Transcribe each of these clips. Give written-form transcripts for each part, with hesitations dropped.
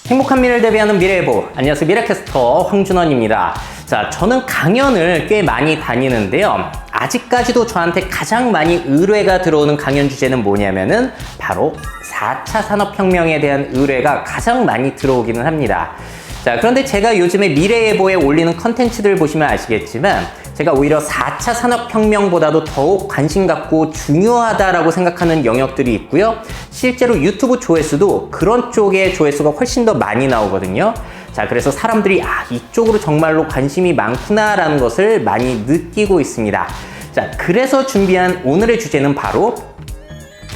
행복한 미래를 대비하는 미래예보. 안녕하세요, 미래캐스터 황준원입니다. 자, 저는 강연을 꽤 많이 다니는데요. 아직까지도 저한테 가장 많이 의뢰가 들어오는 강연 주제는 뭐냐면은 바로 4차 산업혁명에 대한 의뢰가 가장 많이 들어오기는 합니다. 자, 그런데 제가 요즘에 미래예보에 올리는 컨텐츠들 보시면 아시겠지만 제가 오히려 4차 산업혁명보다도 더욱 관심 갖고 중요하다라고 생각하는 영역들이 있고요. 실제로 유튜브 조회수도 그런 쪽의 조회수가 훨씬 더 많이 나오거든요. 자, 그래서 사람들이 이쪽으로 정말로 관심이 많구나라는 것을 많이 느끼고 있습니다. 자, 그래서 준비한 오늘의 주제는 바로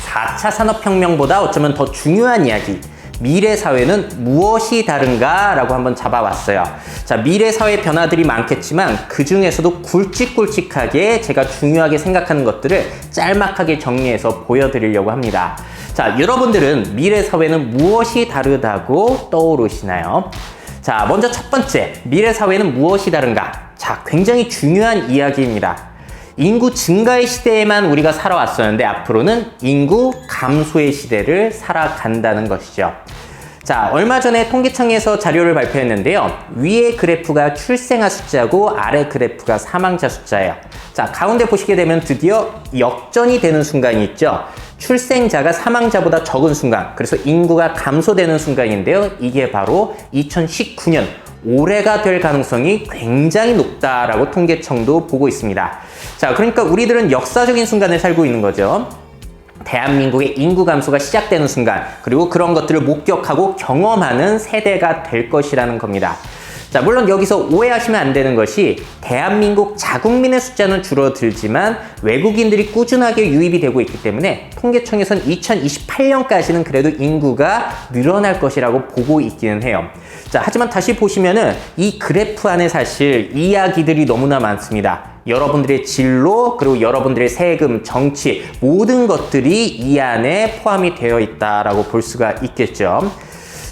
4차 산업혁명보다 어쩌면 더 중요한 이야기, 미래 사회는 무엇이 다른가? 라고 한번 잡아봤어요. 자, 미래 사회 변화들이 많겠지만 그 중에서도 굵직굵직하게 제가 중요하게 생각하는 것들을 짤막하게 정리해서 보여드리려고 합니다. 자, 여러분들은 미래 사회는 무엇이 다르다고 떠오르시나요? 자, 먼저 첫 번째, 미래 사회는 무엇이 다른가? 자, 굉장히 중요한 이야기입니다. 인구 증가의 시대에만 우리가 살아왔었는데 앞으로는 인구 감소의 시대를 살아간다는 것이죠. 자, 얼마 전에 통계청에서 자료를 발표했는데요. 위의 그래프가 출생아 숫자고 아래 그래프가 사망자 숫자예요. 자, 가운데 보시게 되면 드디어 역전이 되는 순간이 있죠. 출생자가 사망자보다 적은 순간, 그래서 인구가 감소되는 순간인데요. 이게 바로 2019년 올해가 될 가능성이 굉장히 높다라고 통계청도 보고 있습니다. 자, 그러니까 우리들은 역사적인 순간을 살고 있는 거죠. 대한민국의 인구 감소가 시작되는 순간, 그리고 그런 것들을 목격하고 경험하는 세대가 될 것이라는 겁니다. 자, 물론 여기서 오해하시면 안 되는 것이 대한민국 자국민의 숫자는 줄어들지만 외국인들이 꾸준하게 유입이 되고 있기 때문에 통계청에서는 2028년까지는 그래도 인구가 늘어날 것이라고 보고 있기는 해요. 자, 하지만 다시 보시면은 이 그래프 안에 사실 이야기들이 너무나 많습니다. 여러분들의 진로, 그리고 여러분들의 세금, 정치, 모든 것들이 이 안에 포함이 되어 있다라고 볼 수가 있겠죠.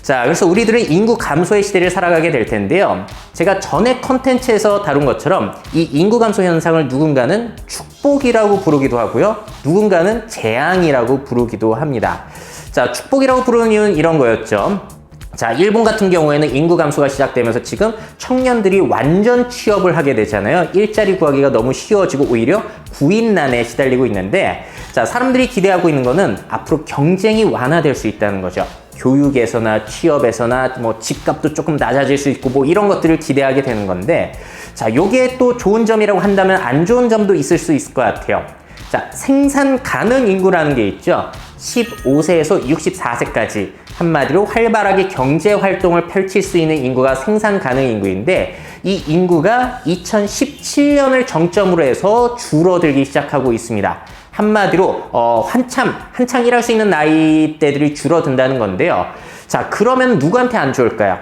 자, 그래서 우리들은 인구 감소의 시대를 살아가게 될 텐데요. 제가 전에 컨텐츠에서 다룬 것처럼 이 인구 감소 현상을 누군가는 축복이라고 부르기도 하고요. 누군가는 재앙이라고 부르기도 합니다. 자, 축복이라고 부르는 이유는 이런 거였죠. 자, 일본 같은 경우에는 인구 감소가 시작되면서 지금 청년들이 완전 취업을 하게 되잖아요. 일자리 구하기가 너무 쉬워지고 오히려 구인난에 시달리고 있는데, 자, 사람들이 기대하고 있는 거는 앞으로 경쟁이 완화될 수 있다는 거죠. 교육에서나 취업에서나 뭐 집값도 조금 낮아질 수 있고 뭐 이런 것들을 기대하게 되는 건데, 자, 요게 또 좋은 점이라고 한다면 안 좋은 점도 있을 수 있을 것 같아요. 자, 생산 가능 인구라는 게 있죠. 15세에서 64세까지 한마디로 활발하게 경제 활동을 펼칠 수 있는 인구가 생산 가능 인구인데, 이 인구가 2017년을 정점으로 해서 줄어들기 시작하고 있습니다. 한마디로 한창 일할 수 있는 나이대들이 줄어든다는 건데요. 자, 그러면 누구한테 안 좋을까요?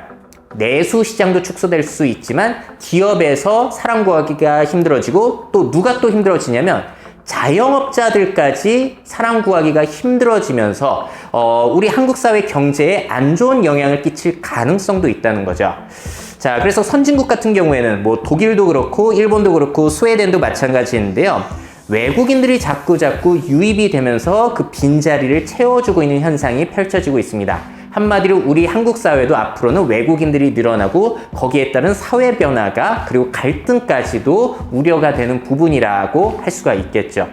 내수 시장도 축소될 수 있지만 기업에서 사람 구하기가 힘들어지고, 또 누가 또 힘들어지냐면 자영업자들까지 사람 구하기가 힘들어지면서 우리 한국 사회 경제에 안 좋은 영향을 끼칠 가능성도 있다는 거죠. 자, 그래서 선진국 같은 경우에는 뭐 독일도 그렇고 일본도 그렇고 스웨덴도 마찬가지인데요. 외국인들이 자꾸 유입이 되면서 그 빈자리를 채워주고 있는 현상이 펼쳐지고 있습니다. 한마디로 우리 한국 사회도 앞으로는 외국인들이 늘어나고 거기에 따른 사회 변화가, 그리고 갈등까지도 우려가 되는 부분이라고 할 수가 있겠죠.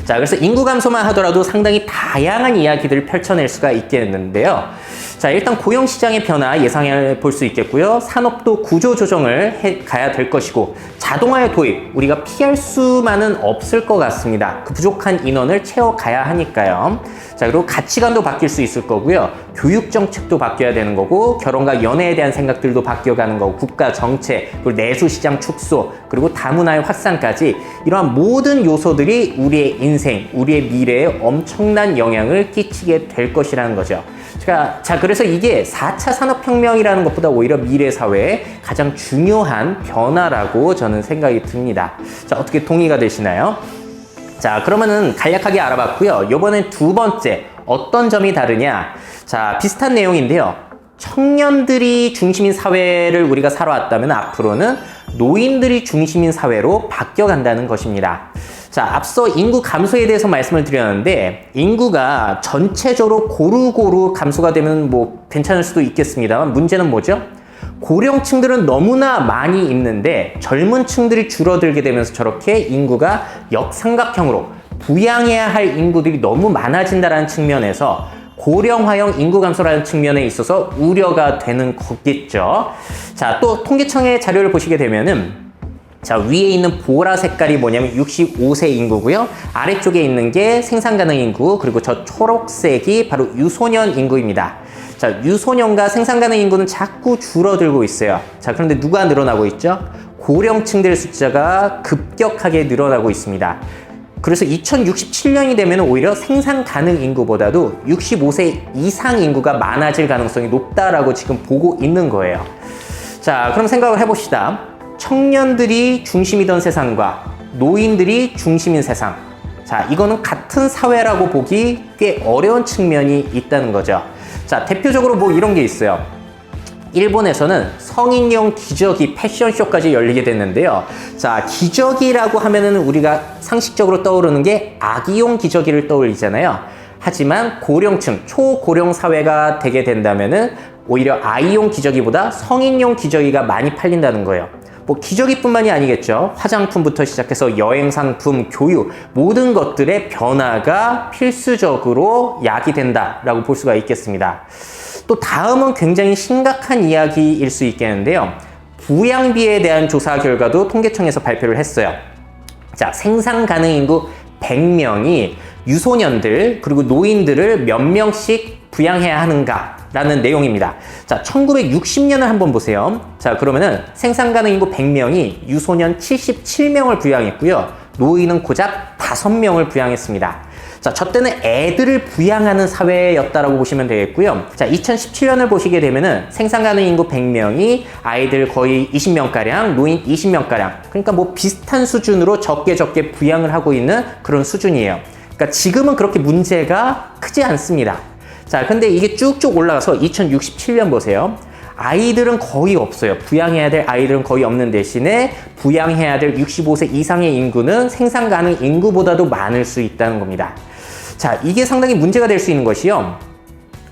자, 그래서 인구 감소만 하더라도 상당히 다양한 이야기들을 펼쳐낼 수가 있겠는데요. 자, 일단 고용시장의 변화 예상해 볼 수 있겠고요. 산업도 구조 조정을 해 가야 될 것이고, 자동화의 도입, 우리가 피할 수만은 없을 것 같습니다. 그 부족한 인원을 채워가야 하니까요. 자, 그리고 가치관도 바뀔 수 있을 거고요. 교육 정책도 바뀌어야 되는 거고, 결혼과 연애에 대한 생각들도 바뀌어가는 거고, 국가 정책, 그리고 내수 시장 축소, 그리고 다문화의 확산까지 이러한 모든 요소들이 우리의 인생, 우리의 미래에 엄청난 영향을 끼치게 될 것이라는 거죠. 자, 그래서 이게 4차 산업혁명이라는 것보다 오히려 미래 사회의 가장 중요한 변화라고 저는 생각이 듭니다. 자, 어떻게 동의가 되시나요? 자, 그러면은 간략하게 알아봤고요. 이번엔 두 번째, 어떤 점이 다르냐? 자, 비슷한 내용인데요. 청년들이 중심인 사회를 우리가 살아왔다면 앞으로는 노인들이 중심인 사회로 바뀌어간다는 것입니다. 자, 앞서 인구 감소에 대해서 말씀을 드렸는데 인구가 전체적으로 고루고루 감소가 되면 뭐 괜찮을 수도 있겠습니다만 문제는 뭐죠? 고령층들은 너무나 많이 있는데 젊은 층들이 줄어들게 되면서 저렇게 인구가 역삼각형으로 부양해야 할 인구들이 너무 많아진다는 측면에서 고령화형 인구 감소라는 측면에 있어서 우려가 되는 거겠죠. 자, 또 통계청의 자료를 보시게 되면은 자, 위에 있는 보라 색깔이 뭐냐면 65세 인구고요. 아래쪽에 있는 게 생산 가능 인구, 그리고 저 초록색이 바로 유소년 인구입니다. 자, 유소년과 생산 가능 인구는 자꾸 줄어들고 있어요. 자, 그런데 누가 늘어나고 있죠? 고령층들의 숫자가 급격하게 늘어나고 있습니다. 그래서 2067년이 되면 오히려 생산 가능 인구보다도 65세 이상 인구가 많아질 가능성이 높다라고 지금 보고 있는 거예요. 자, 그럼 생각을 해봅시다. 청년들이 중심이던 세상과 노인들이 중심인 세상. 자, 이거는 같은 사회라고 보기 꽤 어려운 측면이 있다는 거죠. 자, 대표적으로 뭐 이런 게 있어요. 일본에서는 성인용 기저귀 패션쇼까지 열리게 됐는데요. 자, 기저귀라고 하면은 우리가 상식적으로 떠오르는 게 아기용 기저귀를 떠올리잖아요. 하지만 고령층, 초고령 사회가 되게 된다면은 오히려 아이용 기저귀보다 성인용 기저귀가 많이 팔린다는 거예요. 뭐 기저귀뿐만이 아니겠죠. 화장품부터 시작해서 여행 상품, 교육 모든 것들의 변화가 필수적으로 야기된다라고 볼 수가 있겠습니다. 또 다음은 굉장히 심각한 이야기일 수 있겠는데요. 부양비에 대한 조사 결과도 통계청에서 발표를 했어요. 자, 생산 가능 인구 100명이 유소년들 그리고 노인들을 몇 명씩 부양해야 하는가 라는 내용입니다. 자, 1960년을 한번 보세요. 자, 그러면은 생산 가능 인구 100명이 유소년 77명을 부양했고요. 노인은 고작 5명을 부양했습니다. 자, 저 때는 애들을 부양하는 사회였다라고 보시면 되겠고요. 자, 2017년을 보시게 되면은 생산 가능 인구 100명이 아이들 거의 20명가량, 노인 20명가량. 그러니까 뭐 비슷한 수준으로 적게 부양을 하고 있는 그런 수준이에요. 그러니까 지금은 그렇게 문제가 크지 않습니다. 자, 근데 이게 쭉쭉 올라가서 2067년 보세요. 아이들은 거의 없어요. 부양해야 될 아이들은 거의 없는 대신에 부양해야 될 65세 이상의 인구는 생산 가능 인구보다도 많을 수 있다는 겁니다. 자, 이게 상당히 문제가 될 수 있는 것이요.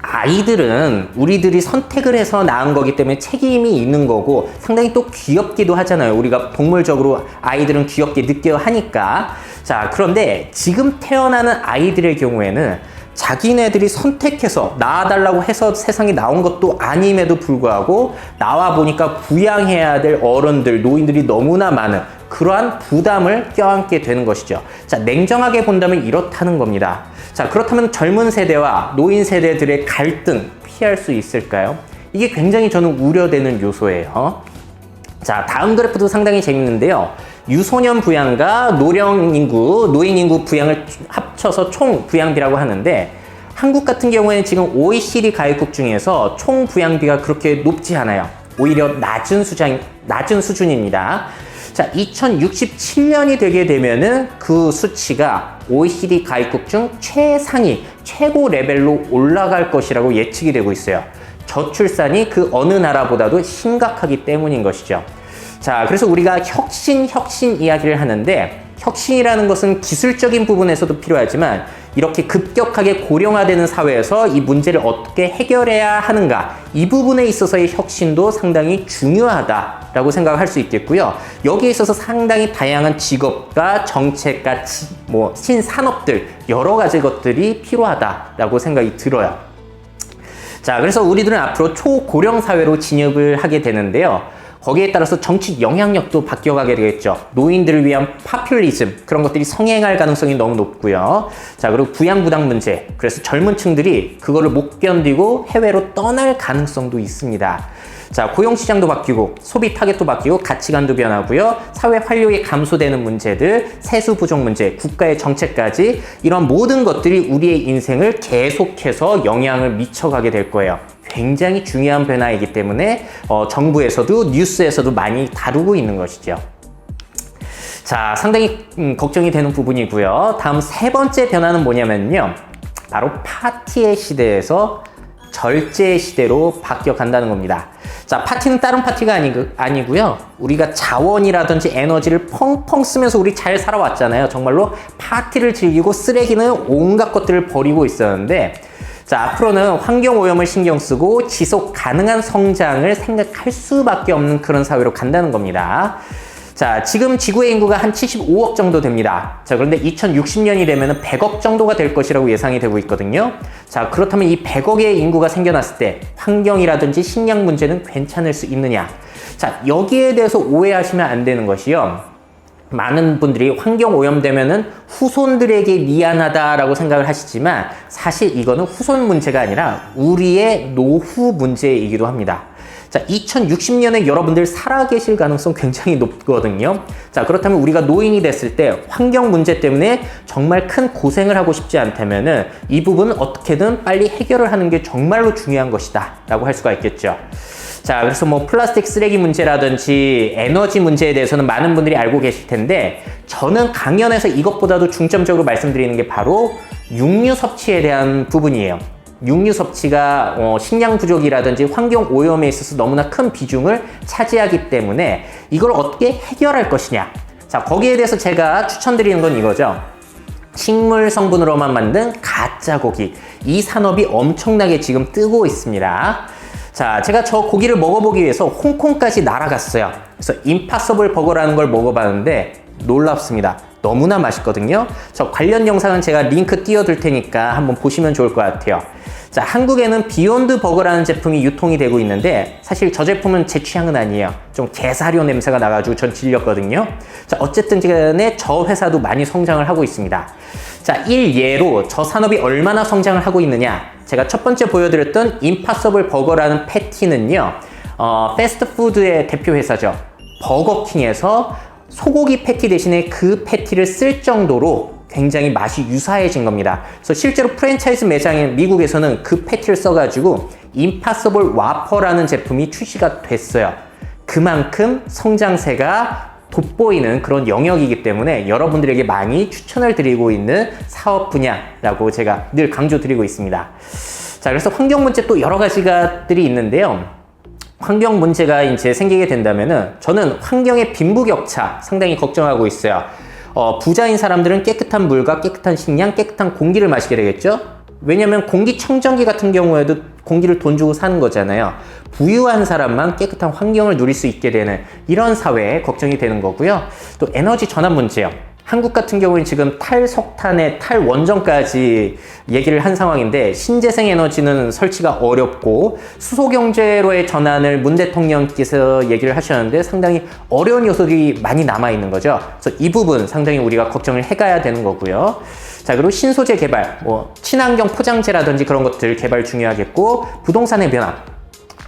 아이들은 우리들이 선택을 해서 낳은 거기 때문에 책임이 있는 거고 상당히 또 귀엽기도 하잖아요. 우리가 동물적으로 아이들은 귀엽게 느껴하니까. 자, 그런데 지금 태어나는 아이들의 경우에는 자기네들이 선택해서 낳아달라고 해서 세상에 나온 것도 아님에도 불구하고 나와 보니까 부양해야 될 어른들, 노인들이 너무나 많은 그러한 부담을 껴안게 되는 것이죠. 자, 냉정하게 본다면 이렇다는 겁니다. 자, 그렇다면 젊은 세대와 노인 세대들의 갈등 피할 수 있을까요? 이게 굉장히 저는 우려되는 요소예요. 자, 다음 그래프도 상당히 재밌는데요. 유소년 부양과 노령 인구, 노인 인구 부양을 합쳐서 총 부양비라고 하는데 한국 같은 경우에는 지금 OECD 가입국 중에서 총 부양비가 그렇게 높지 않아요. 오히려 낮은 수준입니다. 자, 2067년이 되게 되면은 그 수치가 OECD 가입국 중 최상위, 최고 레벨로 올라갈 것이라고 예측이 되고 있어요. 저출산이 그 어느 나라보다도 심각하기 때문인 것이죠. 자, 그래서 우리가 혁신 이야기를 하는데 혁신이라는 것은 기술적인 부분에서도 필요하지만 이렇게 급격하게 고령화되는 사회에서 이 문제를 어떻게 해결해야 하는가 이 부분에 있어서의 혁신도 상당히 중요하다라고 생각할 수 있겠고요. 여기에 있어서 상당히 다양한 직업과 정책과 뭐 신산업들 여러 가지 것들이 필요하다라고 생각이 들어요. 자, 그래서 우리들은 앞으로 초고령 사회로 진입을 하게 되는데요. 거기에 따라서 정치 영향력도 바뀌어가게 되겠죠. 노인들을 위한 파퓰리즘 그런 것들이 성행할 가능성이 너무 높고요. 자, 그리고 부양부담 문제. 그래서 젊은 층들이 그거를 못 견디고 해외로 떠날 가능성도 있습니다. 자, 고용시장도 바뀌고 소비 타겟도 바뀌고 가치관도 변하고요. 사회 활력이 감소되는 문제들, 세수 부족 문제, 국가의 정책까지 이런 모든 것들이 우리의 인생을 계속해서 영향을 미쳐가게 될 거예요. 굉장히 중요한 변화이기 때문에 정부에서도 뉴스에서도 많이 다루고 있는 것이죠. 자, 상당히 걱정이 되는 부분이고요. 다음 세 번째 변화는 뭐냐면요. 바로 파티의 시대에서 절제의 시대로 바뀌어 간다는 겁니다. 자, 파티는 다른 파티가 아니고요. 우리가 자원이라든지 에너지를 펑펑 쓰면서 우리 잘 살아왔잖아요. 정말로 파티를 즐기고 쓰레기는 온갖 것들을 버리고 있었는데, 자, 앞으로는 환경오염을 신경 쓰고 지속 가능한 성장을 생각할 수밖에 없는 그런 사회로 간다는 겁니다. 자, 지금 지구의 인구가 한 75억 정도 됩니다. 자, 그런데 2060년이 되면 100억 정도가 될 것이라고 예상이 되고 있거든요. 자, 그렇다면 이 100억의 인구가 생겨났을 때 환경이라든지 식량 문제는 괜찮을 수 있느냐? 자, 여기에 대해서 오해하시면 안 되는 것이요. 많은 분들이 환경 오염되면은 후손들에게 미안하다라고 생각을 하시지만 사실 이거는 후손 문제가 아니라 우리의 노후 문제이기도 합니다. 자, 2060년에 여러분들 살아계실 가능성 굉장히 높거든요. 자, 그렇다면 우리가 노인이 됐을 때 환경 문제 때문에 정말 큰 고생을 하고 싶지 않다면은 이 부분은 어떻게든 빨리 해결을 하는 게 정말로 중요한 것이다 라고 할 수가 있겠죠. 자, 그래서 뭐 플라스틱 쓰레기 문제라든지 에너지 문제에 대해서는 많은 분들이 알고 계실 텐데 저는 강연에서 이것보다도 중점적으로 말씀드리는 게 바로 육류 섭취에 대한 부분이에요. 육류 섭취가 식량 부족이라든지 환경 오염에 있어서 너무나 큰 비중을 차지하기 때문에 이걸 어떻게 해결할 것이냐. 자, 거기에 대해서 제가 추천드리는 건 이거죠. 식물 성분으로만 만든 가짜 고기. 이 산업이 엄청나게 지금 뜨고 있습니다. 자, 제가 저 고기를 먹어보기 위해서 홍콩까지 날아갔어요. 그래서 임파서블 버거라는 걸 먹어봤는데 놀랍습니다. 너무나 맛있거든요. 저 관련 영상은 제가 링크 띄워둘 테니까 한번 보시면 좋을 것 같아요. 자, 한국에는 비욘드 버거라는 제품이 유통이 되고 있는데 사실 저 제품은 제 취향은 아니에요. 좀 게사료 냄새가 나가지고 전 질렸거든요. 자, 어쨌든 간에 저 회사도 많이 성장을 하고 있습니다. 자, 일예로 저 산업이 얼마나 성장을 하고 있느냐. 제가 첫 번째 보여드렸던 임파서블 버거라는 패티는요. 패스트푸드의 대표 회사죠. 버거킹에서 소고기 패티 대신에 그 패티를 쓸 정도로 굉장히 맛이 유사해진 겁니다. 그래서 실제로 프랜차이즈 매장에 미국에서는 그 패티를 써가지고 임파서블 와퍼라는 제품이 출시가 됐어요. 그만큼 성장세가 돋보이는 그런 영역이기 때문에 여러분들에게 많이 추천을 드리고 있는 사업 분야라고 제가 늘 강조드리고 있습니다. 자, 그래서 환경 문제 또 여러 가지가들이 있는데요. 환경 문제가 이제 생기게 된다면은 저는 환경의 빈부격차 상당히 걱정하고 있어요. 부자인 사람들은 깨끗한 물과 깨끗한 식량, 깨끗한 공기를 마시게 되겠죠? 왜냐면 공기청정기 같은 경우에도 공기를 돈 주고 사는 거잖아요. 부유한 사람만 깨끗한 환경을 누릴 수 있게 되는 이런 사회에 걱정이 되는 거고요. 또 에너지 전환 문제요. 한국 같은 경우는 지금 탈석탄에 탈원전까지 얘기를 한 상황인데 신재생 에너지는 설치가 어렵고 수소경제로의 전환을 문 대통령께서 얘기를 하셨는데 상당히 어려운 요소들이 많이 남아있는 거죠. 그래서 이 부분 상당히 우리가 걱정을 해가야 되는 거고요. 자, 그리고 신소재 개발, 친환경 포장재라든지 그런 것들 개발 중요하겠고 부동산의 변화.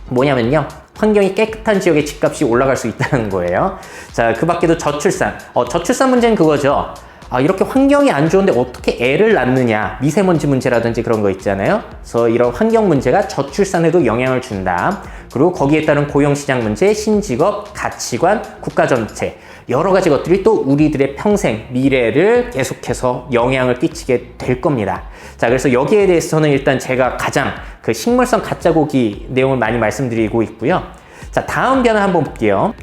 뭐냐면요. 환경이 깨끗한 지역의 집값이 올라갈 수 있다는 거예요. 자, 그 밖에도 저출산. 저출산 문제는 그거죠. 이렇게 환경이 안 좋은데 어떻게 애를 낳느냐. 미세먼지 문제라든지 그런 거 있잖아요. 그래서 이런 환경 문제가 저출산에도 영향을 준다. 그리고 거기에 따른 고용시장 문제, 신직업, 가치관, 국가 정책. 여러 가지 것들이 또 우리들의 평생, 미래를 계속해서 영향을 끼치게 될 겁니다. 자, 그래서 여기에 대해서는 일단 제가 가장 그 식물성 가짜고기 내용을 많이 말씀드리고 있고요. 자, 다음 변화 한번 볼게요.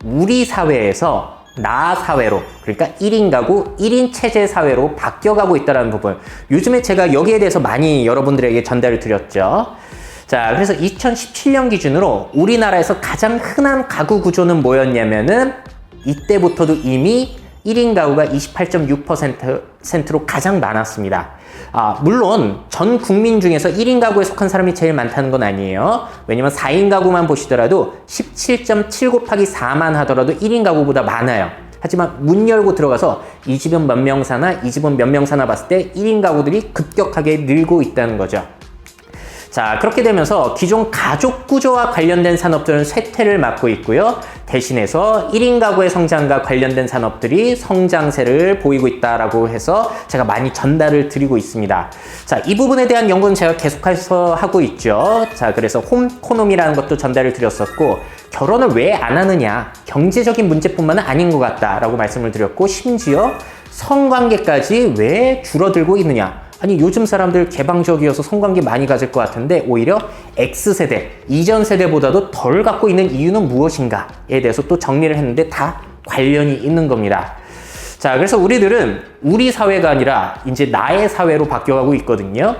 우리 사회에서 나 사회로, 그러니까 1인 가구, 1인 체제 사회로 바뀌어가고 있다는 부분. 요즘에 제가 여기에 대해서 많이 여러분들에게 전달을 드렸죠. 자, 그래서 2017년 기준으로 우리나라에서 가장 흔한 가구 구조는 뭐였냐면은 이때부터도 이미 1인 가구가 28.6%로 가장 많았습니다. 물론 전 국민 중에서 1인 가구에 속한 사람이 제일 많다는 건 아니에요. 왜냐면 4인 가구만 보시더라도 17.7 곱하기 4만 하더라도 1인 가구보다 많아요. 하지만 문 열고 들어가서 이 집은 몇 명 사나 이 집은 몇 명 사나 봤을 때 1인 가구들이 급격하게 늘고 있다는 거죠. 자, 그렇게 되면서 기존 가족 구조와 관련된 산업들은 쇠퇴를 맞고 있고요. 대신해서 1인 가구의 성장과 관련된 산업들이 성장세를 보이고 있다라고 해서 제가 많이 전달을 드리고 있습니다. 자, 이 부분에 대한 연구는 제가 계속해서 하고 있죠. 자, 그래서 홈코노미라는 것도 전달을 드렸었고, 결혼을 왜 안 하느냐, 경제적인 문제뿐만은 아닌 것 같다라고 말씀을 드렸고, 심지어 성관계까지 왜 줄어들고 있느냐, 아니 요즘 사람들 개방적이어서 성관계 많이 가질 것 같은데 오히려 X세대, 이전 세대보다도 덜 갖고 있는 이유는 무엇인가에 대해서 또 정리를 했는데 다 관련이 있는 겁니다. 자, 그래서 우리들은 우리 사회가 아니라 이제 나의 사회로 바뀌어가고 있거든요.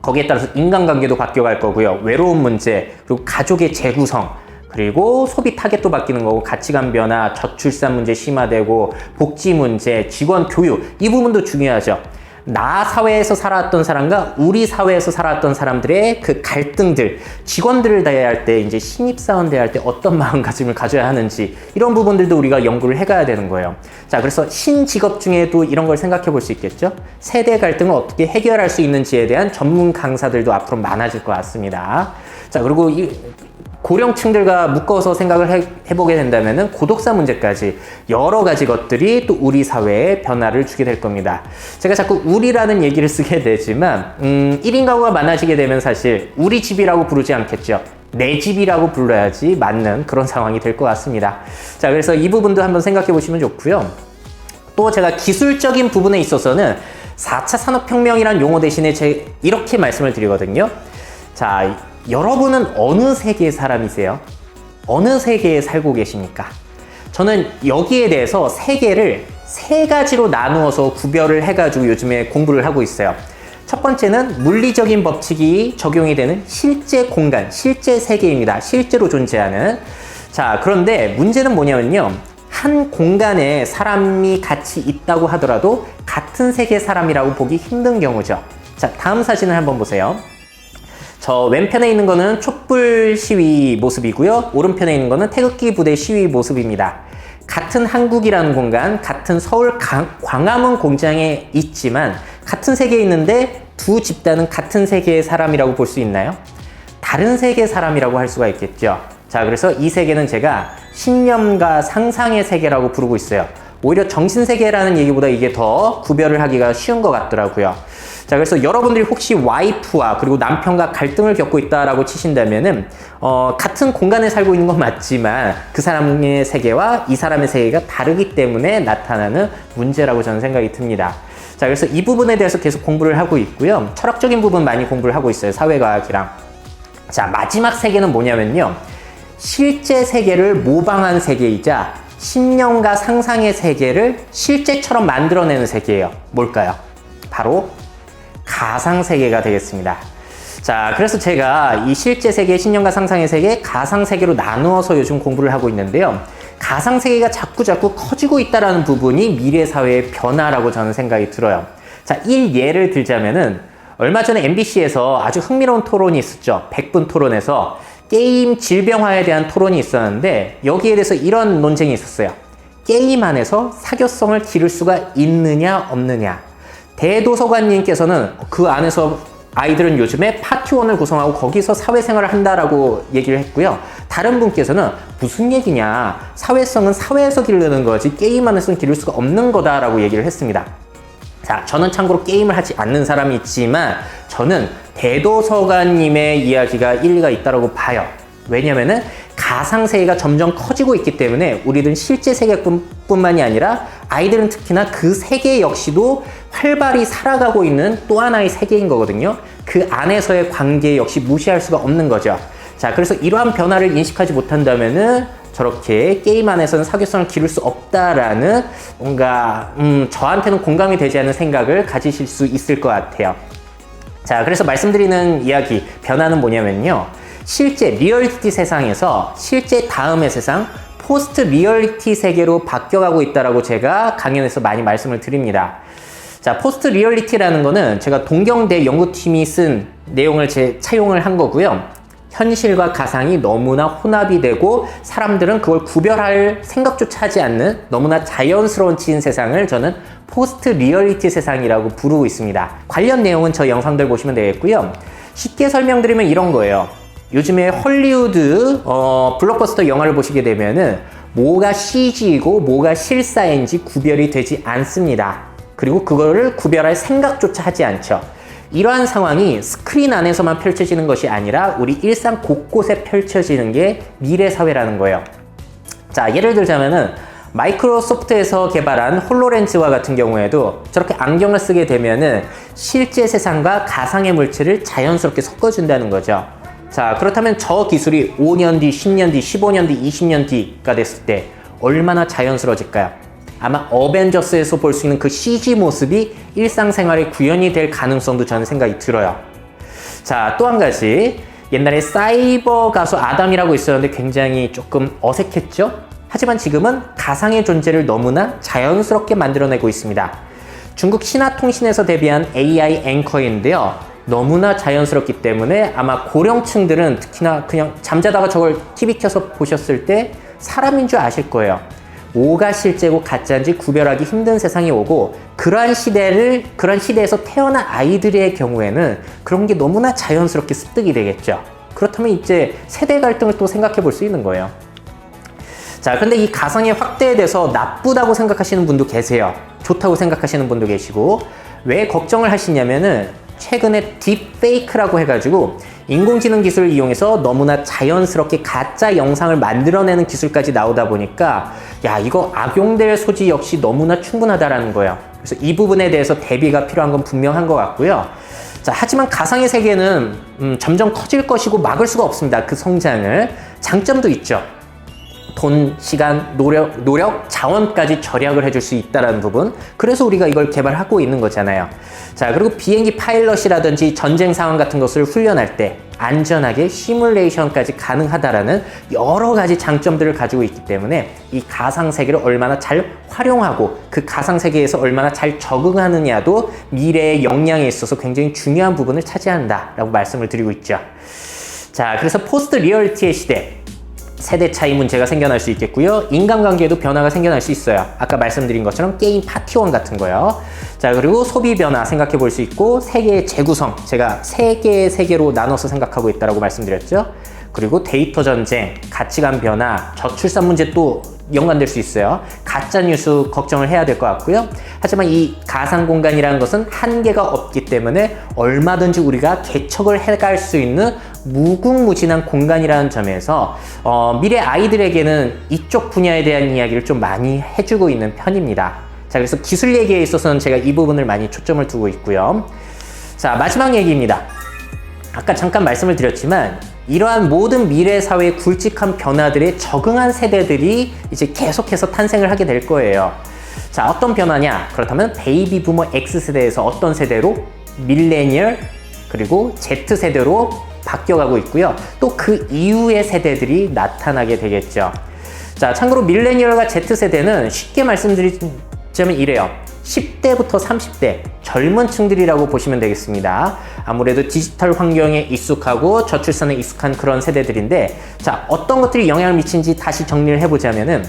거기에 따라서 인간관계도 바뀌어갈 거고요. 외로움 문제, 그리고 가족의 재구성, 그리고 소비 타겟도 바뀌는 거고, 가치관 변화, 저출산 문제 심화되고, 복지 문제, 직원 교육, 이 부분도 중요하죠. 나 사회에서 살아왔던 사람과 우리 사회에서 살아왔던 사람들의 그 갈등들, 직원들을 대할 때, 이제 신입사원 대할 때 어떤 마음가짐을 가져야 하는지, 이런 부분들도 우리가 연구를 해가야 되는 거예요. 자, 그래서 신직업 중에도 이런 걸 생각해 볼 수 있겠죠? 세대 갈등을 어떻게 해결할 수 있는지에 대한 전문 강사들도 앞으로 많아질 것 같습니다. 자, 그리고 이 고령층들과 묶어서 생각을 해보게 된다면은 고독사 문제까지 여러 가지 것들이 또 우리 사회에 변화를 주게 될 겁니다. 제가 자꾸 우리라는 얘기를 쓰게 되지만 1인 가구가 많아지게 되면 사실 우리 집이라고 부르지 않겠죠. 내 집이라고 불러야지 맞는 그런 상황이 될 것 같습니다. 자, 그래서 이 부분도 한번 생각해 보시면 좋고요. 또 제가 기술적인 부분에 있어서는 4차 산업혁명이란 용어 대신에 이렇게 말씀을 드리거든요. 자, 여러분은 어느 세계의 사람이세요? 어느 세계에 살고 계십니까? 저는 여기에 대해서 세계를 세 가지로 나누어서 구별을 해가지고 요즘에 공부를 하고 있어요. 첫 번째는 물리적인 법칙이 적용이 되는 실제 공간, 실제 세계입니다. 실제로 존재하는. 자, 그런데 문제는 뭐냐면요. 한 공간에 사람이 같이 있다고 하더라도 같은 세계의 사람이라고 보기 힘든 경우죠. 자, 다음 사진을 한번 보세요. 저 왼편에 있는 거는 촛불 시위 모습이고요. 오른편에 있는 거는 태극기 부대 시위 모습입니다. 같은 한국이라는 공간, 같은 서울 광화문 공장에 있지만 같은 세계에 있는데 두 집단은 같은 세계의 사람이라고 볼 수 있나요? 다른 세계의 사람이라고 할 수가 있겠죠. 자, 그래서 이 세계는 제가 신념과 상상의 세계라고 부르고 있어요. 오히려 정신세계라는 얘기보다 이게 더 구별을 하기가 쉬운 것 같더라고요. 자, 그래서 여러분들이 혹시 와이프와 그리고 남편과 갈등을 겪고 있다라고 치신다면은 같은 공간에 살고 있는 건 맞지만 그 사람의 세계와 이 사람의 세계가 다르기 때문에 나타나는 문제라고 저는 생각이 듭니다. 자, 그래서 이 부분에 대해서 계속 공부를 하고 있고요. 철학적인 부분 많이 공부를 하고 있어요. 사회과학이랑. 자, 마지막 세계는 뭐냐면요. 실제 세계를 모방한 세계이자 신념과 상상의 세계를 실제처럼 만들어내는 세계예요. 뭘까요? 바로 가상세계가 되겠습니다. 자, 그래서 제가 이 실제 세계, 신념과 상상의 세계, 가상세계로 나누어서 요즘 공부를 하고 있는데요. 가상세계가 자꾸 커지고 있다는 부분이 미래사회의 변화라고 저는 생각이 들어요. 자, 예를 들자면은 얼마 전에 MBC에서 아주 흥미로운 토론이 있었죠. 100분 토론에서 게임 질병화에 대한 토론이 있었는데 여기에 대해서 이런 논쟁이 있었어요. 게임 안에서 사교성을 기를 수가 있느냐 없느냐. 대도서관님께서는 그 안에서 아이들은 요즘에 파티원을 구성하고 거기서 사회생활을 한다라고 얘기를 했고요. 다른 분께서는 무슨 얘기냐. 사회성은 사회에서 기르는 거지 게임 안에서는 기를 수가 없는 거다라고 얘기를 했습니다. 자, 저는 참고로 게임을 하지 않는 사람이 있지만 저는 대도서관님의 이야기가 일리가 있다고 봐요. 왜냐면은 가상세계가 점점 커지고 있기 때문에 우리들은 실제 세계뿐만이 아니라 아이들은 특히나 그 세계 역시도 활발히 살아가고 있는 또 하나의 세계인 거거든요. 그 안에서의 관계 역시 무시할 수가 없는 거죠. 자, 그래서 이러한 변화를 인식하지 못한다면은 저렇게 게임 안에서는 사교성을 기를 수 없다라는 뭔가 저한테는 공감이 되지 않는 생각을 가지실 수 있을 것 같아요. 자, 그래서 말씀드리는 이야기, 변화는 뭐냐면요. 실제 리얼리티 세상에서 실제 다음의 세상, 포스트 리얼리티 세계로 바뀌어가고 있다라고 제가 강연에서 많이 말씀을 드립니다. 자, 포스트 리얼리티라는 거는 제가 동경대 연구팀이 쓴 내용을 차용을 한 거고요. 현실과 가상이 너무나 혼합이 되고 사람들은 그걸 구별할 생각조차 하지 않는 너무나 자연스러운 세상을 저는 포스트 리얼리티 세상이라고 부르고 있습니다. 관련 내용은 저 영상들 보시면 되겠고요. 쉽게 설명드리면 이런 거예요. 요즘에 헐리우드 블록버스터 영화를 보시게 되면은 뭐가 CG이고 뭐가 실사인지 구별이 되지 않습니다. 그리고 그거를 구별할 생각조차 하지 않죠. 이러한 상황이 스크린 안에서만 펼쳐지는 것이 아니라 우리 일상 곳곳에 펼쳐지는 게 미래 사회라는 거예요. 자, 예를 들자면은 마이크로소프트에서 개발한 홀로렌즈와 같은 경우에도 저렇게 안경을 쓰게 되면은 실제 세상과 가상의 물질을 자연스럽게 섞어준다는 거죠. 자, 그렇다면 저 기술이 5년 뒤, 10년 뒤, 15년 뒤, 20년 뒤가 됐을 때 얼마나 자연스러워질까요? 아마 어벤져스에서 볼 수 있는 그 CG 모습이 일상생활에 구현이 될 가능성도 저는 생각이 들어요. 자, 또 한 가지. 옛날에 사이버 가수 아담이라고 있었는데 굉장히 조금 어색했죠? 하지만 지금은 가상의 존재를 너무나 자연스럽게 만들어내고 있습니다. 중국 신화통신에서 데뷔한 AI 앵커인데요. 너무나 자연스럽기 때문에 아마 고령층들은 특히나 그냥 잠자다가 저걸 TV 켜서 보셨을 때 사람인 줄 아실 거예요. 뭐가 실제고 가짜인지 구별하기 힘든 세상이 오고 그러한 시대에서 태어난 아이들의 경우에는 그런 게 너무나 자연스럽게 습득이 되겠죠. 그렇다면 이제 세대 갈등을 또 생각해 볼 수 있는 거예요. 자, 그런데 이 가상의 확대에 대해서 나쁘다고 생각하시는 분도 계세요. 좋다고 생각하시는 분도 계시고, 왜 걱정을 하시냐면은 최근에 딥페이크라고 해가지고 인공지능 기술을 이용해서 너무나 자연스럽게 가짜 영상을 만들어내는 기술까지 나오다 보니까 야, 이거 악용될 소지 역시 너무나 충분하다라는 거예요. 그래서 이 부분에 대해서 대비가 필요한 건 분명한 것 같고요. 자, 하지만 가상의 세계는 점점 커질 것이고 막을 수가 없습니다. 그 성장을. 장점도 있죠. 돈, 시간, 노력, 자원까지 절약을 해줄 수 있다는 부분. 그래서 우리가 이걸 개발하고 있는 거잖아요. 자, 그리고 비행기 파일럿이라든지 전쟁 상황 같은 것을 훈련할 때 안전하게 시뮬레이션까지 가능하다라는 여러 가지 장점들을 가지고 있기 때문에 이 가상 세계를 얼마나 잘 활용하고 그 가상 세계에서 얼마나 잘 적응하느냐도 미래의 역량에 있어서 굉장히 중요한 부분을 차지한다라고 말씀을 드리고 있죠. 자, 그래서 포스트 리얼리티의 시대. 세대 차이 문제가 생겨날 수 있겠고요. 인간관계에도 변화가 생겨날 수 있어요. 아까 말씀드린 것처럼 게임 파티원 같은 거요. 자, 그리고 소비 변화 생각해 볼 수 있고, 세계의 재구성, 제가 세 개의 세계로 나눠서 생각하고 있다고 말씀드렸죠. 그리고 데이터 전쟁, 가치관 변화, 저출산 문제 또 연관될 수 있어요. 가짜 뉴스 걱정을 해야 될 것 같고요. 하지만 이 가상 공간이라는 것은 한계가 없기 때문에 얼마든지 우리가 개척을 해갈 수 있는 무궁무진한 공간이라는 점에서 미래 아이들에게는 이쪽 분야에 대한 이야기를 좀 많이 해주고 있는 편입니다. 자, 그래서 기술 얘기에 있어서는 제가 이 부분을 많이 초점을 두고 있고요. 자, 마지막 얘기입니다. 아까 잠깐 말씀을 드렸지만 이러한 모든 미래 사회의 굵직한 변화들에 적응한 세대들이 이제 계속해서 탄생을 하게 될 거예요. 자, 어떤 변화냐? 그렇다면 베이비 부머 X세대에서 어떤 세대로? 밀레니얼 그리고 Z세대로 바뀌어가고 있고요. 또 그 이후의 세대들이 나타나게 되겠죠. 자, 참고로 밀레니얼과 Z세대는 쉽게 말씀드리자면 이래요. 10대부터 30대 젊은 층들이라고 보시면 되겠습니다. 아무래도 디지털 환경에 익숙하고 저출산에 익숙한 그런 세대들인데, 자, 어떤 것들이 영향을 미친지 다시 정리를 해보자면은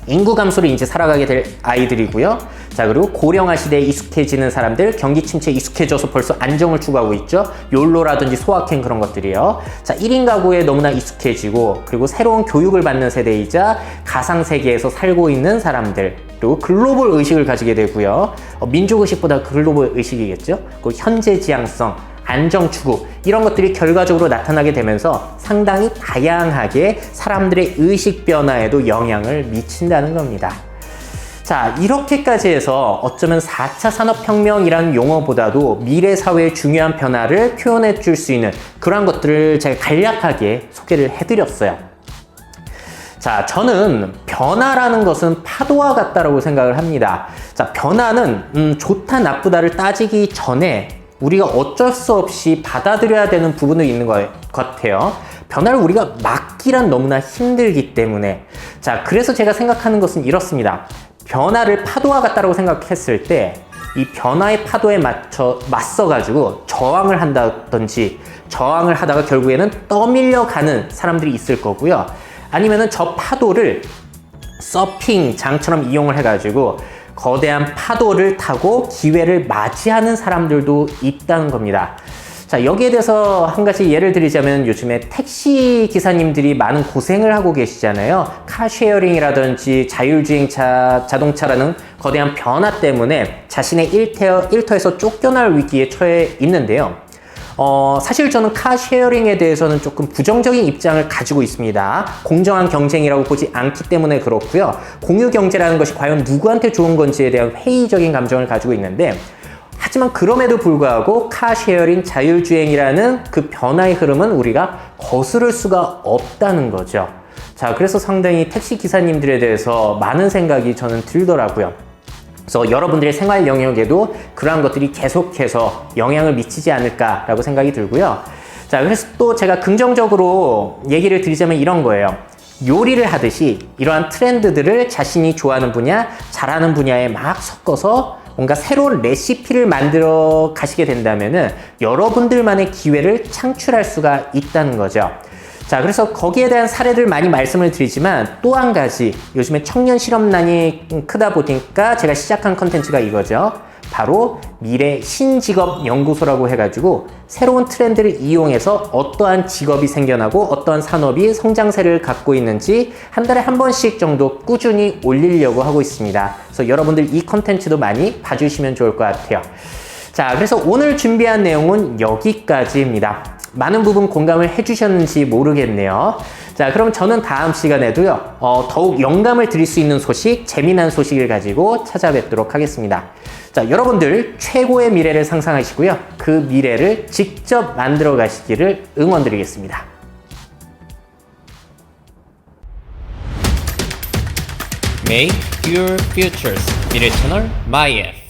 인구 감소로 이제 살아가게 될 아이들이고요. 자, 그리고 고령화 시대에 익숙해지는 사람들, 경기 침체에 익숙해져서 벌써 안정을 추구하고 있죠. 욜로라든지 소확행 그런 것들이요. 자, 1인 가구에 너무나 익숙해지고, 그리고 새로운 교육을 받는 세대이자 가상 세계에서 살고 있는 사람들, 그리고 글로벌 의식을 가지게 되고요. 민족 의식보다 글로벌 의식이겠죠. 그리고 현재 지향성, 안정 추구, 이런 것들이 결과적으로 나타나게 되면서 상당히 다양하게 사람들의 의식 변화에도 영향을 미친다는 겁니다. 자, 이렇게까지 해서 어쩌면 4차 산업혁명이라는 용어보다도 미래 사회의 중요한 변화를 표현해 줄 수 있는 그런 것들을 제가 간략하게 소개를 해드렸어요. 자, 저는 변화라는 것은 파도와 같다라고 생각을 합니다. 자, 변화는 좋다 나쁘다를 따지기 전에 우리가 어쩔 수 없이 받아들여야 되는 부분이 있는 것 같아요. 변화를 우리가 막기란 너무나 힘들기 때문에. 자, 그래서 제가 생각하는 것은 이렇습니다. 변화를 파도와 같다라고 생각했을 때 이 변화의 파도에 맞서가지고 저항을 한다든지, 저항을 하다가 결국에는 떠밀려가는 사람들이 있을 거고요. 아니면은 저 파도를 서핑장처럼 이용을 해가지고 거대한 파도를 타고 기회를 맞이하는 사람들도 있다는 겁니다. 자, 여기에 대해서 한 가지 예를 드리자면 요즘에 택시 기사님들이 많은 고생을 하고 계시잖아요. 카쉐어링이라든지 자율주행차, 자동차라는 거대한 변화 때문에 자신의 일터에서 쫓겨날 위기에 처해 있는데요. 사실 저는 카쉐어링에 대해서는 조금 부정적인 입장을 가지고 있습니다. 공정한 경쟁이라고 보지 않기 때문에 그렇고요. 공유 경제라는 것이 과연 누구한테 좋은 건지에 대한 회의적인 감정을 가지고 있는데, 하지만 그럼에도 불구하고 카쉐어링 자율주행이라는 그 변화의 흐름은 우리가 거스를 수가 없다는 거죠. 자, 그래서 상당히 택시 기사님들에 대해서 많은 생각이 저는 들더라고요. 그래서 여러분들의 생활 영역에도 그러한 것들이 계속해서 영향을 미치지 않을까라고 생각이 들고요. 자, 그래서 또 제가 긍정적으로 얘기를 드리자면 이런 거예요. 요리를 하듯이 이러한 트렌드들을 자신이 좋아하는 분야, 잘하는 분야에 막 섞어서 뭔가 새로운 레시피를 만들어 가시게 된다면은 여러분들만의 기회를 창출할 수가 있다는 거죠. 자, 그래서 거기에 대한 사례들 많이 말씀을 드리지만 또 한 가지, 요즘에 청년 실업난이 크다 보니까 제가 시작한 컨텐츠가 이거죠. 바로 미래 신직업 연구소라고 해가지고 새로운 트렌드를 이용해서 어떠한 직업이 생겨나고 어떠한 산업이 성장세를 갖고 있는지 한 달에 한 번씩 정도 꾸준히 올리려고 하고 있습니다. 그래서 여러분들 이 컨텐츠도 많이 봐주시면 좋을 것 같아요. 자, 그래서 오늘 준비한 내용은 여기까지입니다. 많은 부분 공감을 해주셨는지 모르겠네요. 자, 그럼 저는 다음 시간에도요, 더욱 영감을 드릴 수 있는 소식, 재미난 소식을 가지고 찾아뵙도록 하겠습니다. 자, 여러분들 최고의 미래를 상상하시고요. 그 미래를 직접 만들어 가시기를 응원드리겠습니다. Make your futures. 미래 채널 마이F.